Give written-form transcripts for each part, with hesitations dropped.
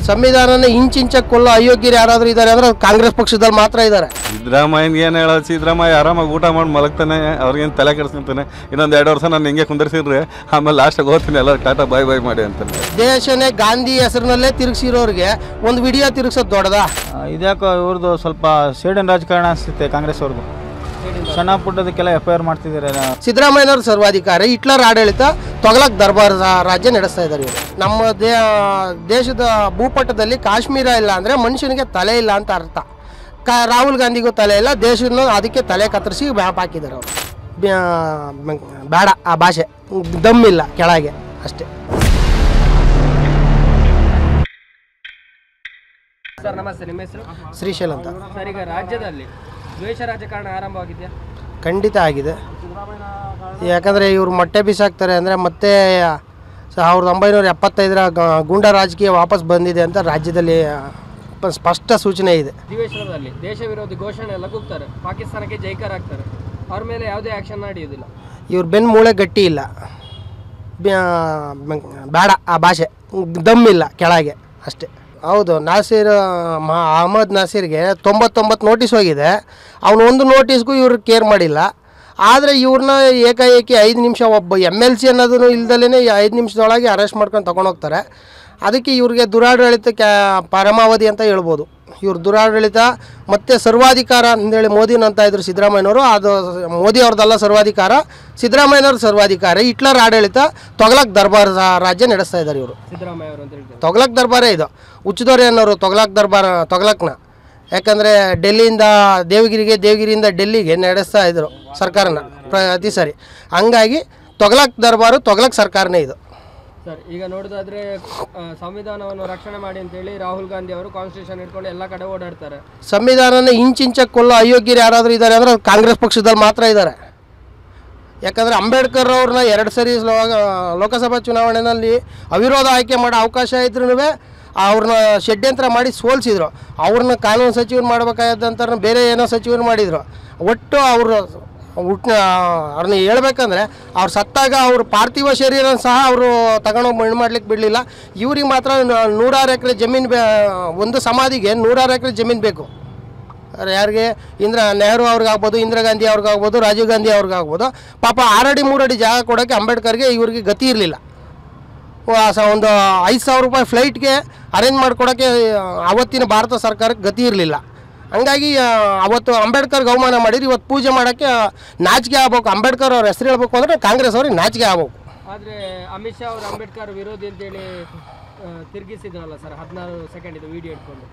ಸಂವಿಧಾನನ ಇಂಚಿಂಚಕ್ಕೆ ಕೊಲ್ಲೋ ಅಯೋಗ್ಯರು ಯಾರಾದರೂ ಇದ್ದಾರೆ ಅಂದರೆ ಕಾಂಗ್ರೆಸ್ ಪಕ್ಷದಲ್ಲಿ ಮಾತ್ರ ಇದ್ದಾರೆ. ಸಿದ್ದರಾಮಯ್ಯನಿಗೆ ಏನು ಹೇಳೋದು, ಸಿದ್ದರಾಮಯ್ಯ ಆರಾಮಾಗಿ ಊಟ ಮಾಡಿ ಮಲಗ್ತಾನೆ, ಅವ್ರಿಗೇನು ತಲೆ ಕೆಡಿಸ್ಕೊಂತಾನೆ. ಇನ್ನೊಂದು 2 ವರ್ಷ ನಾನು ಹಿಂಗೆ ಕುಂದರ್ಸಿದ್ರೆ ಆಮೇಲೆ ಲಾಸ್ಟಾಗಿ ಹೋಗ್ತೀನಿ, ಎಲ್ಲ ಟಾಟಾ ಬಾಯ್ ಬಾಯ್ ಮಾಡಿ ಅಂತಾನೆ. ದೇಶನೇ ಗಾಂಧಿ ಹೆಸರಿನಲ್ಲೇ ತಿರುಗಿಸಿರೋರಿಗೆ ಒಂದು ವಿಡಿಯೋ ತಿರುಗಿಸೋದು ದೊಡ್ಡದಾ? ಇದ್ಯಾಕೋ ಇವ್ರದ್ದು ಸ್ವಲ್ಪ ಸೇಡಿನ ರಾಜಕಾರಣ ಅನಿಸುತ್ತೆ ಕಾಂಗ್ರೆಸ್ ಅವ್ರದ್ದು. ಸಣ್ಣ ಪುಟ್ಟದಕ್ಕೆಲ್ಲ FIR ಮಾಡ್ತಿದ್ದಾರೆ. ಸಿದ್ದರಾಮಯ್ಯನವ್ರ ಸರ್ವಾಧಿಕಾರಿ, ಹಿಟ್ಲರ್ ಆಡಳಿತ, ತೊಗಲಕ್ ದರ್ಬಾರ್ ರಾಜ್ಯ ನಡೆಸ್ತಾ ಇದ್ದಾರೆ ಇವರು. ನಮ್ಮ ದೇಶದ ಭೂಪಟದಲ್ಲಿ ಕಾಶ್ಮೀರ ಇಲ್ಲ ಅಂದರೆ ಮನುಷ್ಯನಿಗೆ ತಲೆ ಇಲ್ಲ ಅಂತ ಅರ್ಥ. ರಾಹುಲ್ ಗಾಂಧಿಗೂ ತಲೆ ಇಲ್ಲ, ದೇಶವನ್ನು ಅದಕ್ಕೆ ತಲೆ ಕತ್ತರಿಸಿ ಬ್ಯಾಪ್ ಹಾಕಿದ್ದಾರೆ ಅವರು. ಬೇಡ ಆ ಭಾಷೆ, ದಮ್ಮಿಲ್ಲ ಕೆಳಗೆ ಅಷ್ಟೇ. ಸರ್ ನಮಸ್ತೆ, ನಿಮ್ಮ ಹೆಸರು? ಶ್ರೀಶೈಲ್ ಅಂತ. ಸರ್, ಈಗ ರಾಜ್ಯದಲ್ಲಿ ದ್ವೇಷ ರಾಜಕಾರಣ ಆರಂಭವಾಗಿದೆಯಾ? ಖಂಡಿತ ಆಗಿದೆ. ಯಾಕಂದರೆ ಇವರು ಮೊಟ್ಟೆ ಬಿಸಾಕ್ತಾರೆ ಅಂದರೆ ಮತ್ತೆ 1975ರ ಗೂಂಡಾ ರಾಜಕೀಯ ವಾಪಸ್ ಬಂದಿದೆ ಅಂತ ರಾಜ್ಯದಲ್ಲಿ ಸ್ಪಷ್ಟ ಸೂಚನೆ ಇದೆ. ಅಧಿವೇಶನದಲ್ಲಿ ದೇಶ ವಿರೋಧಿ ಘೋಷಣೆ ಎಲ್ಲ ಕೂಗ್ತಾರೆ, ಪಾಕಿಸ್ತಾನಕ್ಕೆ ಜೈಕಾರ ಆಗ್ತಾರೆ, ಅವ್ರ ಮೇಲೆ ಯಾವುದೇ ಆ್ಯಕ್ಷನ್ ನಡೆಯುವುದಿಲ್ಲ. ಇವ್ರ ಬೆನ್ನು ಮೂಳೆ ಗಟ್ಟಿ ಇಲ್ಲ, ಬೇಡ ಆ ಭಾಷೆ, ದಮ್ಮಿಲ್ಲ ಕೆಳಗೆ ಅಷ್ಟೇ. ಹೌದು, ಅಹಮದ್ ನಾಸೀರ್ಗೆ 99 ನೋಟಿಸ್ ಹೋಗಿದೆ. ಅವನು ಒಂದು ನೋಟಿಸ್ಗೂ ಇವ್ರು ಕೇರ್ ಮಾಡಿಲ್ಲ. ಆದರೆ ಇವ್ರನ್ನ ಏಕಾಏಕಿ 5 ನಿಮಿಷ ಒಬ್ಬ MLC ಅನ್ನೋದನ್ನು ಇಲ್ದಲೇ 5 ನಿಮಿಷದೊಳಗೆ ಅರೆಸ್ಟ್ ಮಾಡ್ಕೊಂಡು ತೊಗೊಂಡೋಗ್ತಾರೆ. ಅದಕ್ಕೆ ಇವ್ರಿಗೆ ದುರಾಡಳಿತ ಪರಮಾವಧಿ ಅಂತ ಹೇಳ್ಬೋದು. ಇವ್ರ ದುರಾಡಳಿತ ಮತ್ತು ಸರ್ವಾಧಿಕಾರ ಅಂದೇಳಿ ಮೋದಿನ ಅಂತ ಇದ್ರು ಸಿದ್ದರಾಮಯ್ಯನವರು. ಅದು ಮೋದಿ ಅವ್ರದ್ದೆಲ್ಲ ಸರ್ವಾಧಿಕಾರ, ಸಿದ್ದರಾಮಯ್ಯನವ್ರ ಸರ್ವಾಧಿಕಾರ. ಹಿಟ್ಲರ್ ಆಡಳಿತ, ತೊಗಲಕ್ ದರ್ಬಾರ್ ರಾಜ್ಯ ನಡೆಸ್ತಾ ಇದ್ದಾರೆ ಇವರು. ಸಿದ್ದರಾಮಯ್ಯ ಅವರು ಅಂತ ಹೇಳ್ತಾರೆ. ತೊಗಲಕ್ ದರ್ಬಾರೇ ಇದು. ಹುಚ್ಚದೋರೆ ಅನ್ನೋರು ತೊಗಲಕ್ನ. ಯಾಕಂದರೆ ಡೆಲ್ಲಿಯಿಂದ ದೇವಗಿರಿಯಿಂದ ಡೆಲ್ಲಿಗೆ ನಡೆಸ್ತಾ ಇದ್ರು ಸರ್ಕಾರನ ಪ್ರತಿ ಸಾರಿ. ಹಂಗಾಗಿ ತೊಗಲಕ್ ದರ್ಬಾರು, ತೊಗಲಕ್ ಸರ್ಕಾರನೇ ಇದು. ಸರ್, ಈಗ ನೋಡೋದಾದ್ರೆ ಸಂವಿಧಾನವನ್ನು ರಕ್ಷಣೆ ಮಾಡಿ ಅಂತೇಳಿ ರಾಹುಲ್ ಗಾಂಧಿ ಅವರು ಕಾನ್ಸ್ಟಿಟ್ಯೂಷನ್ ಇಟ್ಕೊಂಡು ಎಲ್ಲ ಕಡೆ ಓಡಾಡ್ತಾರೆ. ಸಂವಿಧಾನನ ಇಂಚಿಂಚಕ್ಕೆ ಕೊಲ್ಲೋ ಅಯೋಗ್ಯರು ಯಾರಾದರೂ ಇದ್ದಾರೆ ಅಂದರೆ ಕಾಂಗ್ರೆಸ್ ಪಕ್ಷದಲ್ಲಿ ಮಾತ್ರ ಇದ್ದಾರೆ. ಯಾಕಂದರೆ ಅಂಬೇಡ್ಕರ್ ಅವ್ರನ್ನ 2 ಸರಿ ಲೋಕಸಭಾ ಚುನಾವಣೆಯಲ್ಲಿ ಅವಿರೋಧ ಆಯ್ಕೆ ಮಾಡೋ ಅವಕಾಶ ಇದ್ರೂ ಅವ್ರನ್ನ ಷಡ್ಯಂತ್ರ ಮಾಡಿ ಸೋಲಿಸಿದ್ರು. ಅವ್ರನ್ನ ಕಾನೂನು ಸಚಿವರು ಮಾಡಬೇಕಾದಂಥ ಬೇರೆ ಏನೋ ಸಚಿವರು ಮಾಡಿದರು. ಒಟ್ಟು ಅವ್ರನ್ನ ಹೇಳ್ಬೇಕಂದ್ರೆ ಅವ್ರು ಸತ್ತಾಗ ಅವ್ರ ಪಾರ್ಥಿವ ಶರೀರ ಸಹ ಅವರು ತಗೊಂಡೋಗಿ ಮಣ್ಣು ಮಾಡ್ಲಿಕ್ಕೆ ಬಿಡಲಿಲ್ಲ. ಇವ್ರಿಗೆ ಮಾತ್ರ 106 ಎಕರೆ ಜಮೀನು ಒಂದು ಸಮಾಧಿಗೆ 106 ಎಕರೆ ಜಮೀನು ಬೇಕು. ಯಾರಿಗೆ? ನೆಹರು ಅವ್ರಿಗಾಗ್ಬೋದು, ಇಂದಿರಾ ಗಾಂಧಿ ಅವ್ರಿಗಾಗ್ಬೋದು, ರಾಜೀವ್ ಗಾಂಧಿ ಅವ್ರಿಗಾಗ್ಬೋದು. ಪಾಪ 6 ಅಡಿ 3 ಅಡಿ ಜಾಗ ಕೊಡೋಕ್ಕೆ ಅಂಬೇಡ್ಕರ್ಗೆ ಇವ್ರಿಗೆ ಗತಿ ಇರಲಿಲ್ಲ. ಒಂದು 5,000 ರೂಪಾಯಿ ಫ್ಲೈಟ್ಗೆ ಅರೇಂಜ್ ಮಾಡಿಕೊಡೋಕ್ಕೆ ಅವತ್ತಿನ ಭಾರತ ಸರ್ಕಾರಕ್ಕೆ ಗತಿ ಇರಲಿಲ್ಲ. ಹಂಗಾಗಿ ಅವತ್ತು ಅಂಬೇಡ್ಕರ್ಗೆ ಅವಮಾನ ಮಾಡಿದ್ರು. ಇವತ್ತು ಪೂಜೆ ಮಾಡೋಕ್ಕೆ ನಾಚಿಕೆ ಆಗ್ಬೇಕು. ಅಂಬೇಡ್ಕರ್ ಅವ್ರ ಹೆಸರು ಹೇಳ್ಬೇಕು ಅಂದರೆ ಕಾಂಗ್ರೆಸ್ ಅವ್ರಿಗೆ ನಾಚಿಕೆ ಆಗ್ಬೇಕು. ಆದರೆ ಅಮಿತ್ ಶಾ ಅವರು ಅಂಬೇಡ್ಕರ್ ವಿರೋಧಿ ಅಂತೇಳಿ ತಿರುಗಿಸಿದ್ರಲ್ಲ ಸರ್, 14 ಸೆಕೆಂಡ್ ಇದು ವಿಡಿಯೋ ಇಟ್ಕೊಂಡು.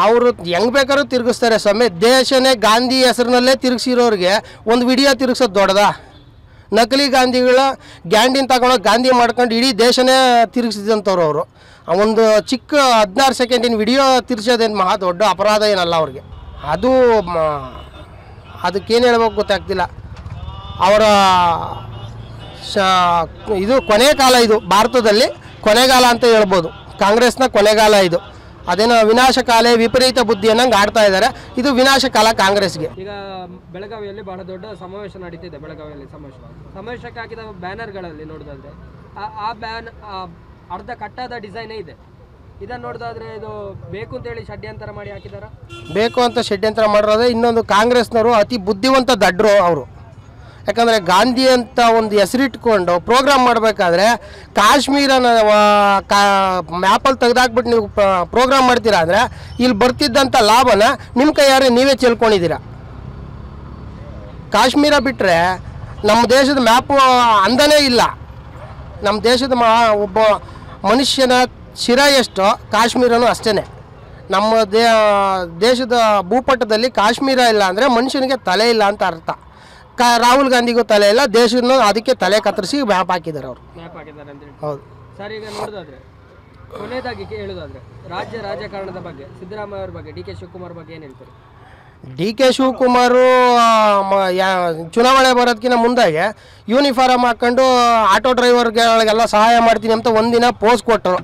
ಅವರು ಹೆಂಗೆ ಬೇಕಾದ್ರೂ ತಿರುಗಿಸ್ತಾರೆ ಸ್ವಾಮಿ. ದೇಶನೇ ಗಾಂಧಿ ಹೆಸರಿನಲ್ಲೇ ತಿರುಗಿಸಿರೋರಿಗೆ ಒಂದು ವಿಡಿಯೋ ತಿರುಗಿಸೋದು ದೊಡ್ಡದಾ? ನಕಲಿ ಗಾಂಧಿಗಳ ಗ್ಯಾಂಡಿನ ತಗೊಂಡೋಗಿ ಗಾಂಧಿ ಮಾಡ್ಕೊಂಡು ಇಡೀ ದೇಶನೇ ತಿರುಗಿಸಿದಂಥವ್ರು ಅವರು. ಒಂದು ಚಿಕ್ಕ 16 ಸೆಕೆಂಡಿನ ವಿಡಿಯೋ ತಿರ್ಸೋದೇನು ಮಹಾ ದೊಡ್ಡ ಅಪರಾಧ ಏನಲ್ಲ ಅವ್ರಿಗೆ. ಅದಕ್ಕೇನು ಹೇಳ್ಬೇಕು ಗೊತ್ತಾಗ್ತಿಲ್ಲ. ಅವರ ಇದು ಕೊನೆ ಕಾಲ, ಇದು ಭಾರತದಲ್ಲಿ ಕೊನೆಗಾಲ ಅಂತ ಹೇಳ್ಬೋದು. ಕಾಂಗ್ರೆಸ್ನ ಕೊನೆಗಾಲ ಇದು. ಅದೇನೋ ವಿನಾಶಕಾಲ, ವಿಪರೀತ ಬುದ್ಧಿ ಅನ್ನಂಗೆ ಆಡ್ತಾ ಇದ್ದಾರೆ. ಇದು ವಿನಾಶಕಾಲ ಕಾಂಗ್ರೆಸ್ಗೆ. ಈಗ ಬೆಳಗಾವಿಯಲ್ಲಿ ಬಹಳ ದೊಡ್ಡ ಸಮಾವೇಶ ನಡೀತಿದೆ. ಬೆಳಗಾವಿಯಲ್ಲಿ ಸಮಾವೇಶಕ್ಕೆ ಹಾಕಿದ ಬ್ಯಾನರ್ಗಳಲ್ಲಿ ನೋಡೋದಾದ್ರೆ ಆ ಅರ್ಧ ಕಟ್ಟಾದ ಡಿಸೈನೇ ಇದೆ. ಇದನ್ನು ನೋಡೋದಾದ್ರೆ ಇದು ಬೇಕು ಅಂತೇಳಿ ಷಡ್ಯಂತರ ಮಾಡಿ ಹಾಕಿದಾರ? ಬೇಕು ಅಂತ ಷಡ್ಯಂತರ ಮಾಡಿರೋದೇ. ಇನ್ನೊಂದು ಕಾಂಗ್ರೆಸ್ನವರು ಅತಿ ಬುದ್ಧಿವಂತ ದಡ್ರು ಅವರು. ಯಾಕಂದರೆ ಗಾಂಧಿ ಅಂತ ಒಂದು ಹೆಸರಿಟ್ಕೊಂಡು ಪ್ರೋಗ್ರಾಮ್ ಮಾಡಬೇಕಾದ್ರೆ ಕಾಶ್ಮೀರನ ಮ್ಯಾಪಲ್ಲಿ ತೆಗೆದಾಕ್ಬಿಟ್ಟು ನೀವು ಪ್ರೋಗ್ರಾಮ್ ಮಾಡ್ತೀರಾ ಅಂದರೆ ಇಲ್ಲಿ ಬರ್ತಿದ್ದಂಥ ಲಾಭನ ನಿಮ್ಮ ಕೈಯಾರೆ ನೀವೇ ಚೆಲ್ಕೊಂಡಿದ್ದೀರಾ. ಕಾಶ್ಮೀರ ಬಿಟ್ಟರೆ ನಮ್ಮ ದೇಶದ ಮ್ಯಾಪು ಅಂದನೇ ಇಲ್ಲ. ನಮ್ಮ ದೇಶದ ಒಬ್ಬ ಮನುಷ್ಯನ ಶಿರ ಎಷ್ಟು, ಕಾಶ್ಮೀರನೂ ಅಷ್ಟೇ. ನಮ್ಮ ದೇಶದ ಭೂಪಟದಲ್ಲಿ ಕಾಶ್ಮೀರ ಇಲ್ಲ ಅಂದರೆ ಮನುಷ್ಯನಿಗೆ ತಲೆ ಇಲ್ಲ ಅಂತ ಅರ್ಥ. ರಾಹುಲ್ ಗಾಂಧಿಗೂ ತಲೆ ಇಲ್ಲ, ದೇಶವನ್ನು ಅದಕ್ಕೆ ತಲೆ ಕತ್ತರಿಸಿ ಮ್ಯಾಪ್ ಹಾಕಿದ್ದಾರೆ ಅವರು. ಹೌದು ಸರ್, ಈಗ ನೋಡೋದಾದ್ರೆ ಕೊನೆಯದಾಗಿ ಹೇಳೋದಾದ್ರೆ ರಾಜ್ಯ ರಾಜಕಾರಣದ ಬಗ್ಗೆ, ಸಿದ್ದರಾಮಯ್ಯ ಅವ್ರ ಬಗ್ಗೆ, DK ಶಿವಕುಮಾರ್ ಬಗ್ಗೆ ಏನು ಹೇಳ್ತಾರೆ? DK ಶಿವಕುಮಾರು ಚುನಾವಣೆ ಬರೋದಕ್ಕಿಂತ ಮುಂದಾಗೆ ಯೂನಿಫಾರ್ಮ್ ಹಾಕ್ಕೊಂಡು ಆಟೋ ಡ್ರೈವರ್ಗಳಿಗೆಲ್ಲ ಸಹಾಯ ಮಾಡ್ತೀನಿ ಅಂತ ಒಂದಿನ ಪೋಸ್ಟ್ ಕೊಟ್ಟರು.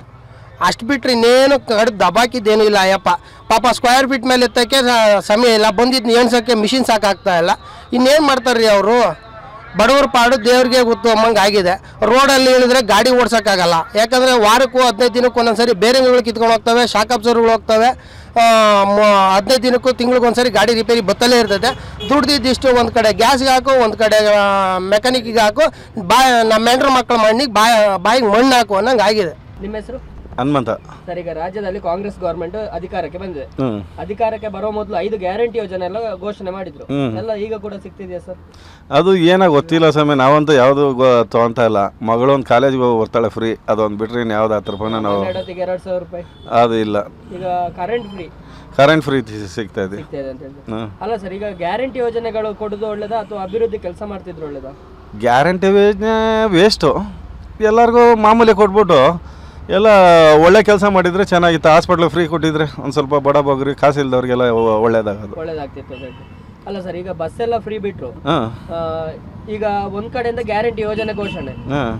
ಅಷ್ಟು ಬಿಟ್ಟರೆ ಇನ್ನೇನು ಕಡೆ ದಬಾಕಿದ್ದೇನೂ ಇಲ್ಲ. ಅಯ್ಯಪ್ಪ ಪಾಪ ಸ್ಕ್ವೇರ್ ಫೀಟ್ ಮೇಲೆ ಎತ್ತಕ್ಕೆ ಸಮಯ ಇಲ್ಲ, ಬಂದಿದ್ದು ಎಣ್ಸೋಕ್ಕೆ ಮಿಷಿನ್ ಸಾಕಾಗ್ತಾ ಇಲ್ಲ. ಇನ್ನೇನು ಮಾಡ್ತಾರ್ರಿ ಅವರು? ಬಡವರ ಪಾಡು ದೇವ್ರಿಗೆ ಗೊತ್ತು ಅಮ್ಮಂಗೆ ಆಗಿದೆ. ರೋಡಲ್ಲಿ ಹೇಳಿದ್ರೆ ಗಾಡಿ ಓಡ್ಸೋಕ್ಕಾಗಲ್ಲ, ಯಾಕಂದರೆ ವಾರಕ್ಕೂ 15 ದಿನಕ್ಕೂ ಒಂದೊಂದ್ಸರಿ ಬೇರೆಗಳು ಕಿತ್ಕೊಂಡು ಹೋಗ್ತವೆ, ಶಾಕ್ ಅಬ್ಸರ್ಗಳು ಹೋಗ್ತವೆ. 15 ದಿನಕ್ಕೂ ತಿಂಗಳಿಗೊಂದ್ಸರಿ ಗಾಡಿ ರಿಪೇರಿ ಬತ್ತಲೇ ಇರ್ತದೆ. ದುಡ್ದಿದ್ದಿಷ್ಟು ಒಂದು ಕಡೆ ಗ್ಯಾಸ್ಗೆ ಹಾಕು, ಒಂದು ಕಡೆ ಮೆಕ್ಯಾನಿಕ್ಗೆ ಹಾಕು, ನಮ್ಮ ಹೆಂಡ್ರ ಮಕ್ಕಳ ಮಣ್ಣಿಗೆ ಬಾಯಿಗೆ ಮಣ್ಣು ಹಾಕು ಅನ್ನಂಗೆ ಆಗಿದೆ. ನಿಮ್ಮ ಹೆಸರು? ಹನುಮಂತ. ಸರ್, ಈಗ ರಾಜ್ಯದಲ್ಲಿ ಕಾಂಗ್ರೆಸ್ ಗವರ್ಮೆಂಟ್ ಅಧಿಕಾರಕ್ಕೆ ಬಂದಿದೆ. ಅಧಿಕಾರಕ್ಕೆ ಬರೋ ಮೊದಲು 5 ಗ್ಯಾರಂಟಿ ಯೋಜನೆ ಎಲ್ಲ ಘೋಷಣೆ ಮಾಡಿದ್ರು, ಎಲ್ಲ ಈಗ ಕೂಡ ಸಿಗ್ತಿದೆಯಾ ಸರ್? ಅದು ಏನೋ ಗೊತ್ತಿಲ್ಲ ಸ್ವಾಮಿ, ನಾವಂತೂ ಯಾವುದು ತೊಗೊಂತ ಇಲ್ಲ. ಮಗಳು ಒಂದು ಕಾಲೇಜ್ಗೆ ಹೋಗಿ ಬರ್ತಾಳೆ ಫ್ರೀ, ಅದೊಂದು ಬಿಟ್ರೆ ಇನ್ನು ಯಾವ್ದು 10 ರೂಪಾಯಿನ ನಾವು 2,000 ರೂಪಾಯಿ ಅದು ಇಲ್ಲ. ಈಗ ಕರೆಂಟ್ ಫ್ರೀ ಸಿಗ್ತಾ ಇದೆ ಅಂತ ಹೇಳಿ. ಅಲ್ಲ ಸರ್, ಈಗ ಗ್ಯಾರಂಟಿ ಯೋಜನೆಗಳು ಕೊಡೋದು ಒಳ್ಳೇದಾ ಅಥವಾ ಅಭಿವೃದ್ಧಿ ಕೆಲಸ ಮಾಡ್ತಿದ್ರು ಒಳ್ಳೇದಾ? ಗ್ಯಾರಂಟಿ ಯೋಜನೆ ವೇಸ್ಟು, ಎಲ್ಲರಿಗೂ ಮಾಮೂಲಿ ಕೊಟ್ಬಿಟ್ಟು ಎಲ್ಲ ಒಳ್ಳೆ ಕೆಲಸ ಮಾಡಿದರೆ ಚೆನ್ನಾಗಿತ್ತು. ಹಾಸ್ಪಿಟ್ಲಿಗೆ ಫ್ರೀ ಕೊಟ್ಟಿದ್ರೆ ಒಂದು ಸ್ವಲ್ಪ ಬಡ ಬಗ್ರಿ ಕಾಸು ಇಲ್ದವ್ರಿಗೆಲ್ಲ ಒಳ್ಳೇದಾಗ್ತಿತ್ತು. ಅಲ್ಲ ಸರ್, ಈಗ ಬಸ್ ಎಲ್ಲ ಫ್ರೀ ಬಿಟ್ರು, ಈಗ ಒಂದ್ ಕಡೆಯಿಂದ ಗ್ಯಾರಂಟಿ ಯೋಜನೆ ಘೋಷಣೆ,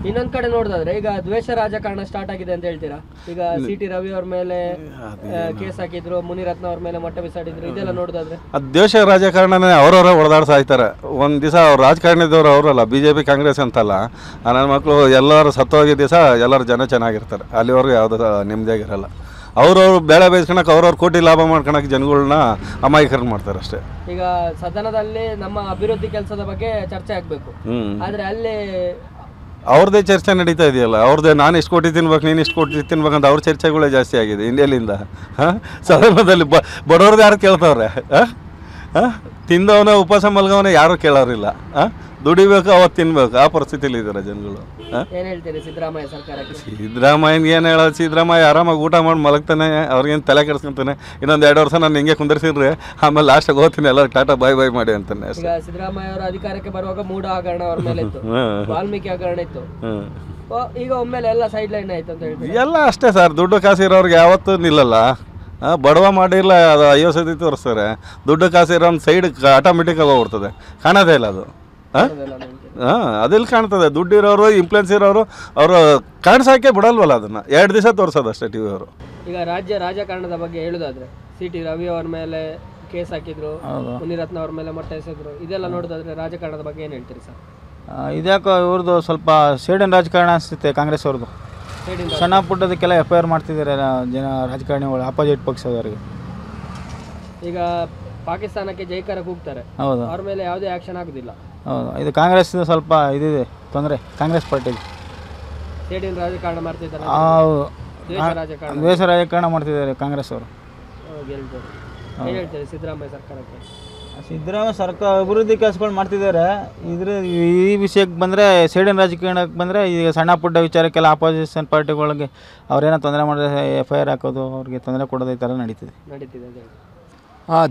ಇನ್ನೊಂದ್ ಕಡೆ ನೋಡಿದ್ರೆ ಈಗ ದ್ವೇಷ ರಾಜಕಾರಣ ಸ್ಟಾರ್ಟ್ ಆಗಿದೆ ಅಂತ ಹೇಳ್ತೀರಾ? ಈಗ CT ರವಿ ಅವ್ರ ಮೇಲೆ ಕೇಸ್ ಹಾಕಿದ್ರು, ಮುನಿರತ್ನ ಅವ್ರ ಮೇಲೆ ಮೊಟ್ಟೆ ಬಿಸಾಡಿದ್ರು, ಇದೆಲ್ಲ ನೋಡಿದ್ರೆ ಅದು ದ್ವೇಷ ರಾಜಕಾರಣನೇ. ಅವ್ರವ್ರ ಹೊಡೆದಾಡ್ಸಾಯ್ತಾರೆ. ಒಂದು ದಿವಸ ಅವ್ರು ರಾಜಕಾರಣಿದವ್ರು ಅವರಲ್ಲ, BJP ಕಾಂಗ್ರೆಸ್ ಅಂತಲ್ಲ, ನನ್ನ ಮಕ್ಕಳು ಎಲ್ಲರೂ ಸತ್ತೋಗಿದ್ದ ದಿವಸ ಎಲ್ಲರೂ ಜನ ಚೆನ್ನಾಗಿರ್ತಾರೆ, ಅಲ್ಲಿವರೆಗೂ ಯಾವುದೂ ನೆಮ್ಮದಿಯಾಗಿರಲ್ಲ. ಅವ್ರವ್ರು ಬೇಳೆ ಬೇಯಿಸ್ಕೊಳಕ್ಕೆ ಅವ್ರವ್ರು ಕೋಟಿ ಲಾಭ ಮಾಡ್ಕೊಳಕ್ಕೆ ಜನಗಳನ್ನ ಅಮಾಯಕರಣ ಮಾಡ್ತಾರೆ ಅಷ್ಟೇ. ಈಗ ಸದನದಲ್ಲಿ ನಮ್ಮ ಅಭಿವೃದ್ಧಿ ಕೆಲಸದ ಬಗ್ಗೆ ಚರ್ಚೆ ಆಗ್ಬೇಕು, ಆದ್ರೆ ಅಲ್ಲಿ ಅವ್ರದ್ದೇ ಚರ್ಚೆ ನಡೀತಾ ಇದೆಯಲ್ಲ, ಅವ್ರದ್ದೇ ನಾನು ಇಷ್ಟು ಕೋಟಿ ತಿನ್ಬೇಕು, ನೀನು ಇಷ್ಟು ಕೋಟಿ ತಿನ್ಬೇಕಂತ ಅವ್ರ ಚರ್ಚೆಗಳೇ ಜಾಸ್ತಿ ಆಗಿದೆ ಇಂಡಿಯಾಲಿಂದ. ಸದನದಲ್ಲಿ ಬಡವ್ರದ್ದು ಯಾರು ಕೇಳ್ತವ್ರೆ? ತಿಂದವನ ಉಪವಾಸ ಮಲ್ಗವನ ಯಾರು ಕೇಳೋರಿಲ್ಲ. ದುಡಿಬೇಕು, ಅವತ್ತು ತಿನ್ಬೇಕು, ಆ ಪರಿಸ್ಥಿತಿಲಿ ಇದ್ದಾರೆ ಜನಗಳು. ಏನ್ ಹೇಳ್ತೀರಿ ಸಿದ್ದರಾಮಯ್ಯ ಸರ್ಕಾರಕ್ಕೆ? ಸಿದ್ದರಾಮಯ್ಯನಿಗೆ ಏನು ಹೇಳೋದು? ಸಿದ್ದರಾಮಯ್ಯ ಆರಾಮಾಗಿ ಊಟ ಮಾಡಿ ಮಲಗ್ತಾನೆ, ಅವ್ರಿಗೇನು ತಲೆ ಕೆಡಿಸ್ಕೊಂತಾನೆ. ಇನ್ನೊಂದು 2 ವರ್ಷ ನಾನು ಹಿಂಗೆ ಕುಂದರ್ಸಿದ್ರೆ ಆಮೇಲೆ ಲಾಸ್ಟಾಗಿ ಹೋಗ್ತೀನಿ, ಎಲ್ಲರೂ ಟಾಟಾ ಬಾಯ್ ಬಾಯ್ ಮಾಡಿ ಅಂತಾನೆ. ಈಗ ಸಿದ್ದರಾಮಯ್ಯ ಅವರು ಅಧಿಕಾರಕ್ಕೆ ಬರುವಾಗ ಮೂಢ ಹಗರಣ ಅವ್ರ ಮೇಲೆ ಇತ್ತು, ವಾಲ್ಮೀಕಿ ಹಗರಣ ಇತ್ತು, ಈಗ ಒಮ್ಮೆಲೆ ಎಲ್ಲ ಸೈಡ್ ಲೈನ್ ಆಯ್ತು ಅಂತ ಹೇಳ್ತೀವಿ. ಎಲ್ಲ ಅಷ್ಟೇ ಸರ್, ದುಡ್ಡು ಕಾಸು ಇರೋರಿಗೆ ಯಾವತ್ತೂ ನಿಲ್ಲಲ್ಲ. ಬಡವ ಮಾಡಿಲ್ಲ, ಅದು 50 ಸತಿ ತೋರಿಸ್ತಾರೆ. ದುಡ್ಡು ಕಾಸು ಇರೋ ಒಂದು ಸೈಡ್ ಆಟೋಮೆಟಿಕ್ಕಾಗಿ ಹೋಗ್ಬಿಡ್ತದೆ, ಕಾಣೋದೇ ಇಲ್ಲ ಅದು. ಅದೆಲ್ಲಿ ಕಾಣ್ತದೆ? ದುಡ್ಡಿರೋರು, ಇನ್ಫ್ಲುಯೆನ್ಸ್ ಇರೋರು, ಅವರು ಕಾಣಿಸೋಕ್ಕೆ ಬಿಡಲ್ವಲ್ಲ ಅದನ್ನು. 2 ದಿವಸ ತೋರಿಸೋದು ಅಷ್ಟೇ TV ಅವರು. ಈಗ ರಾಜ್ಯ ರಾಜಕಾರಣದ ಬಗ್ಗೆ ಹೇಳೋದಾದ್ರೆ CT ರವಿ ಅವ್ರ ಮೇಲೆ ಕೇಸ್ ಹಾಕಿದ್ರು, ಮುನಿರತ್ನ ಅವ್ರ ಮೇಲೆ ಮೊಟ್ಟೆ ಎಸೆದ್ರು, ಇದೆಲ್ಲ ನೋಡೋದಾದ್ರೆ ರಾಜಕಾರಣದ ಬಗ್ಗೆ ಏನು ಹೇಳ್ತೀರಿ ಸರ್? ಇದ್ಯಾಕೋ ಇವ್ರದ್ದು ಸ್ವಲ್ಪ ಸೇಡಿನ ರಾಜಕಾರಣ ಅನಿಸುತ್ತೆ ಕಾಂಗ್ರೆಸ್ ಅವ್ರದ್ದು. ಸಣ್ಣ ಪುಟ್ಟದಕ್ಕೆಲ್ಲ FIR ಮಾಡ್ತಿದ್ದಾರೆ ಜನ ರಾಜಕಾರಣಿಗಳು, ಅಪೋಸಿಟ್ ಪಕ್ಷದವರಿಗೆ. ಈಗ ಪಾಕಿಸ್ತಾನಕ್ಕೆ ಜೈಕಾರ ಕೂಗ್ತಾರೆ, ಹೌದು, ಅವ್ರ ಮೇಲೆ ಯಾವುದೇ ಆಕ್ಷನ್ ಆಗೋದಿಲ್ಲ. ಹೌದು, ಇದು ಕಾಂಗ್ರೆಸ್ ಸ್ವಲ್ಪ ಇದಿದೆ ತೊಂದರೆ, ಕಾಂಗ್ರೆಸ್ ಪಾರ್ಟಿಗೆ ಸೇಡಿನ ರಾಜಕಾರಣ ಮಾಡ್ತಿದ್ದಾರೆ, ದ್ವೇಷ ರಾಜಕಾರಣ ಮಾಡ್ತಿದ್ದಾರೆ ಕಾಂಗ್ರೆಸ್ ಅವರು. ಏನು ಹೇಳ್ತಾರೆ ಸಿದ್ದರಾಮಯ್ಯ ಸರ್ಕಾರಕ್ಕೆ? ಸಿದ್ದರಾಮಯ್ಯ ಸರ್ಕಾರ ಅಭಿವೃದ್ಧಿ ಕೆಲಸಗಳು ಮಾಡ್ತಿದ್ದಾರೆ. ಈ ವಿಷಯಕ್ಕೆ ಬಂದರೆ, ಸೇಡಿನ ರಾಜಕಾರಣಕ್ಕೆ ಬಂದರೆ, ಈಗ ಸಣ್ಣ ಪುಟ್ಟ ವಿಚಾರಕ್ಕೆಲ್ಲ ಅಪೋಸಿಷನ್ ಪಾರ್ಟಿಗಳಿಗೆ ಅವ್ರೇನೋ ತೊಂದರೆ ಮಾಡಿದ್ರೆ FIR ಹಾಕೋದು, ಅವ್ರಿಗೆ ತೊಂದರೆ ಕೊಡೋದು, ಈ ಥರ ನಡೀತಿದೆ.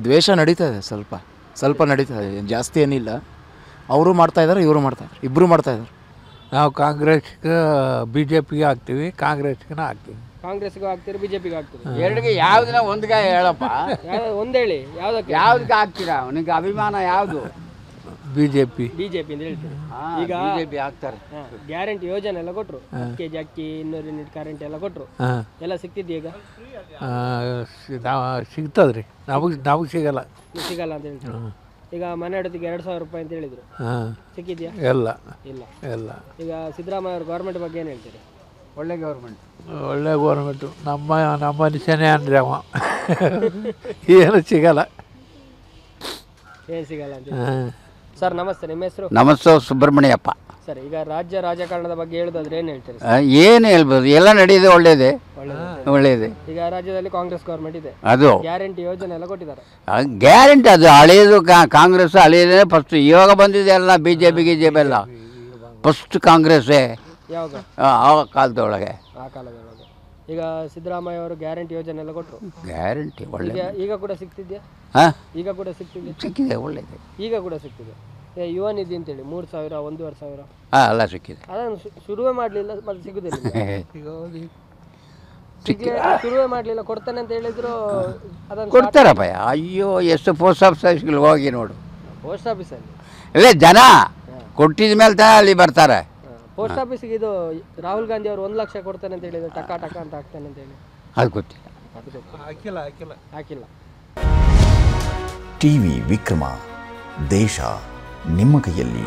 ದ್ವೇಷ ನಡೀತಾ ಇದೆ, ಸ್ವಲ್ಪ ನಡೀತಾ ಇದೆ, ಜಾಸ್ತಿ ಏನಿಲ್ಲ. ಅವರು ಮಾಡ್ತಾಯಿದ್ದಾರೆ, ಇವರು ಮಾಡ್ತಾಯಿದ್ದಾರೆ, ಇಬ್ಬರು ಮಾಡ್ತಾಯಿದ್ದಾರೆ. ನಾವು ಕಾಂಗ್ರೆಸ್ಗೆ BJPಗೆ ಹಾಕ್ತೀವಿ, ಕಾಂಗ್ರೆಸ್ಗೆ ಹಾಕ್ತೀವಿ. ಕಾಂಗ್ರೆಸ್ಗೂ ಹಾಕ್ತೀರಿ, BJPಗೆ ಹಾಕ್ತೀರಿ? ಎರಡಿಗೆ ಯಾವ್ದನ್ನ ಒಂದ್ಗೆ ಹೇಳಪ್ಪ. ಒಂದೇಳಿ, ಯಾವ್ದಕ್ಕೆ ಹಾಕ್ತೀರಾ? ಅವನಿಗೆ ಅಭಿಮಾನ ಯಾವುದು? BJP ಅಂತ ಹೇಳ್ತೀರಿ. ಈಗ BJP ಹಾಕ್ತಾರೆ. ಗ್ಯಾರಂಟಿ ಯೋಜನೆ ಎಲ್ಲ ಕೊಟ್ಟರು, 10 kg ಅಕ್ಕಿ, 200 ಯೂನಿಟ್ ಕರೆಂಟ್ ಎಲ್ಲ ಕೊಟ್ಟರು, ಎಲ್ಲ ಸಿಗ್ತಿದ್ದೆ ಈಗ? ಸಿಗ್ತದ್ರಿ, ನಮಗೆ ಸಿಗಲ್ಲ ಅಂತ ಹೇಳ್ತೀವಿ. ಈಗ ಮನೆ ಅಡತಿಗೆ 2,000 ರೂಪಾಯಿ ಅಂತ ಹೇಳಿದ್ರು, ಸಿಕ್ಕಿದ್ಯಾ? ಇಲ್ಲ. ಈಗ ಸಿದ್ದರಾಮಯ್ಯ ಅವ್ರ ಗೌರ್ಮೆಂಟ್ ಬಗ್ಗೆ ಏನು ಹೇಳ್ತೀರಿ? ಒಳ್ಳೆ ಗೌರ್ಮೆಂಟು, ನಮ್ಮ ಮನುಷ್ಯನೇ ಅಂದರೆ ಅವ ಏನು ಸಿಗಲ್ಲ ಅಂತ. ಸರ್ ನಮಸ್ತೆ, ನಿಮ್ಮ ಹೆಸರು? ನಮಸ್ತೆ, ಸುಬ್ರಹ್ಮಣ್ಯಪ್ಪ. ಸರ್, ಈಗ ರಾಜ್ಯ ರಾಜಕಾರಣದ ಬಗ್ಗೆ ಹೇಳೋದಾದ್ರೆ ಏನು ಹೇಳ್ತೀರಿ? ಏನು ಹೇಳ್ಬೋದು, ಎಲ್ಲ ನಡೆಯುತ್ತೆ, ಒಳ್ಳೇದೇ. ಈಗ ರಾಜ್ಯದಲ್ಲಿ ಕಾಂಗ್ರೆಸ್ ಗೌರ್ಮೆಂಟ್ ಇದೆ, ಅದು ಗ್ಯಾರಂಟಿ ಯೋಜನೆ ಎಲ್ಲ ಕೊಟ್ಟಿದ್ದಾರೆ. ಗ್ಯಾರಂಟಿ ಅದು ಹಳೆಯದು, ಕಾಂಗ್ರೆಸ್ ಹಳೆಯದೇ ಫಸ್ಟ್. ಇವಾಗ ಬಂದಿದೆ ಎಲ್ಲ BJP ಎಲ್ಲ ಫಸ್ಟ್ ಕಾಂಗ್ರೆಸ್ಸೇ ಯಾವಾಗ? ಆ ಕಾಲದೊಳಗೆ. ಈಗ ಸಿದ್ದರಾಮಯ್ಯ ಅವರು ಗ್ಯಾರಂಟಿ ಯೋಜನೆ ಎಲ್ಲ ಕೊಟ್ಟರು, ಗ್ಯಾರಂಟಿ ಒಳ್ಳೆ. ಈಗ ಕೂಡ ಸಿಗ್ತಿದ್ಯಾ? ಸಿಕ್ಕಿದೆ, ಒಳ್ಳೇದು. ಈಗ ಕೂಡ ಸಿಗ್ತಿದೆ. ಯುವ ನಿಧಿ ಅಂತೇಳಿ 3,000, 1,500 ಎಲ್ಲ ಸಿಕ್ಕಿದೆ. ಅದನ್ನು ಶುರುವೇ ಮಾಡಲಿಲ್ಲ, ಮತ್ತೆ ಸಿಗುದಿಲ್ಲ. ಶುರುವೇ ಮಾಡಲಿಲ್ಲ, ಕೊಡ್ತಾನೆ ಅಂತ ಹೇಳಿದ್ರು, ಅದನ್ನು ಕೊಡ್ತಾರಪ್ಪ. ಅಯ್ಯೋ, ಎಷ್ಟು ಪೋಸ್ಟ್ ಆಫೀಸ್ಗಳು ಹೋಗಿ ನೋಡು. ಪೋಸ್ಟ್ ಆಫೀಸಲ್ಲಿ ಇಲ್ಲ, ಜನ ಕೊಟ್ಟಿದ ಮೇಲೆ ತಾನೇ ಅಲ್ಲಿ ಬರ್ತಾರೆ. ಪೋಸ್ಟ್ ಆಫೀಸಿಗೆ ಇದು ರಾಹುಲ್ ಗಾಂಧಿ ಅವರು 1 ಲಕ್ಷ ಕೊಡ್ತಾನೆ ಅಂತ ಹೇಳಿದ್ರು, ಟಕ ಅಂತ ಹಾಕ್ತಾನೆ ಅಂತ ಹೇಳಿ. ಅದು ಗೊತ್ತಿಲ್ಲ, ಹಾಕಿಲ್ಲ. ಟಿವಿ ವಿಕ್ರಮ, ದೇಶ ನಿಮ್ಮ ಕೈಯಲ್ಲಿ.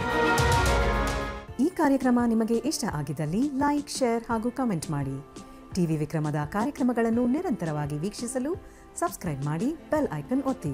ಈ ಕಾರ್ಯಕ್ರಮ ನಿಮಗೆ ಇಷ್ಟ ಆಗಿದ್ದಲ್ಲಿ ಲೈಕ್, ಶೇರ್ ಹಾಗೂ ಕಮೆಂಟ್ ಮಾಡಿ. ಟಿವಿ ವಿಕ್ರಮದ ಕಾರ್ಯಕ್ರಮಗಳನ್ನು ನಿರಂತರವಾಗಿ ವೀಕ್ಷಿಸಲು ಸಬ್ಸ್ಕ್ರೈಬ್ ಮಾಡಿ, ಬೆಲ್ ಐಕನ್ ಒತ್ತಿ.